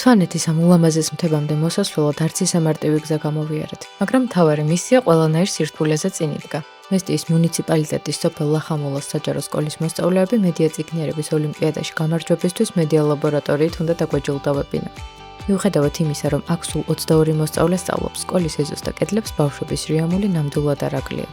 სვანეთის ამ ულამაზეს მთებამდე მოსასვლელად არც ისე მარტივი გზა გამოვიარეთ, მაგრამ მთავარი მისია ყველანაირ სირთულეზე წინ იდგა. მესტიის მუნიციპალიტეტის სოფელ ლახამულოს საჯარო სკოლის მოსწავლეები მედია წიგნიერების ოლიმპიადაში გამარჯვებისთვის მედია ლაბორატორიით უნდა დაგვეჯილდოვებინათ. მიუხედავად იმისა, რომ აქ სულ 22 მოსწავლე სწავლობს, სკოლის ეზოს და კედლებს ბავშვების რიამული ნამდვილად არ აკლია.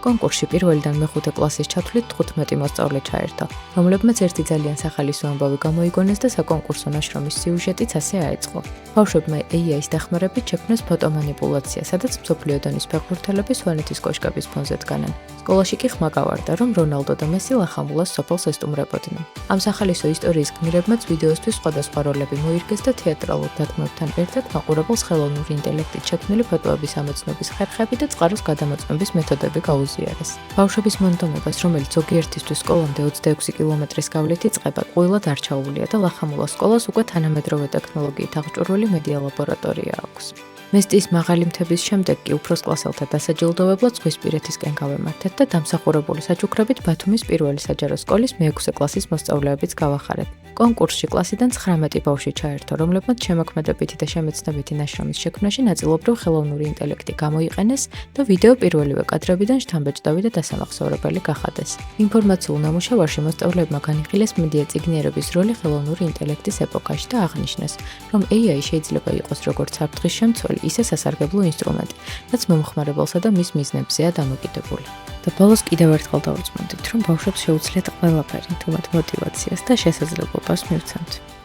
კონკურსში პირველიდან მეხუთე კლასის ჩათვლით 15 მოსწავლე ჩაერთო, რომლებმაც ერთი ძალიან სახალისო ამბავი გამოიგონეს და საკონკურსო ნაშრომის სიუჟეტიც ასე აეწყო. ბავშვებმა AI-ის დახმარებით შექმნეს ფოტომანიპულაცია, სადაც მსოფლიო დონის ფეხბურთელები სვანეთის კოშკების ფონზე დგანან. სკოლაში კი ხმა გავარდა, რომ რონალდო და მესი ლახამულას სოფელს ესტუმრებოდნენ. ამ სახალისო ისტორიის გმირებმაც ვიდეოსთვის სხვადასხვა როლები მოირგეს და თეატრალურ დადგმებთან ერთად მაყურებელს ხელოვნური ინტელექტით შექმნილი ფოტოების ამოცნობის ხერხები და წყაროს გადამოწმების მეთოდები გაუზიარეს. ბავშვების მონდომებას, რომელიც ზოგიერთისთვის სკოლამდე 26 კილომეტრის გავლით იწყება, ყვილად არ ჩაუვლია და ლახამულას სკოლას უკვე თანამედროვე ტექნოლოგიით აღჭურვილი მედია ლაბორატორია აქვს. მესტიის მაღალი მთების შემდეგ კი უფროს კლასელთა დასაჯილდოვებლად ზღვისპირეთისკენ გავემართეთ და დამსახურებული საჩუქრებით ბათუმის პირველი საჯარო სკოლის მე-6 კლასის მოსწავლეებიც გავახარეთ. კონკურსში კლასიდან 19 ბავშვი ჩაერთო, რომლებმაც შემოქმედებითი და შემეცნებითი ნაშრომის შექმნაში ნაწილობრივ ხელოვნური ინტელექტი გამოიყენეს და ვიდეო პირველივე კადრებიდან შთამბეჭდავი და დასამახსოვრებელი გახადეს. ინფორმაციულ ნამუშევარში მოსწავლეებმა განიხილეს მედია წიგნიერების როლი ხელოვნური ინტელექტის ეპოქაში და აღნიშნეს, რომ AI შეიძლება იყოს როგორც საფრთხის შემცველი, ისე სასარგებლო ინსტრუმენტი, რაც მომხმარებელსა და მის მიზნებზეა დამოკიდებული. და ბოლოს კიდევ ერთხელ დავუწმუნდით, რომ ბავშვებს შეუძლიათ ყველაფერი, თუ მათ მოტივაციას და შესაძლებლობას მივცემთ.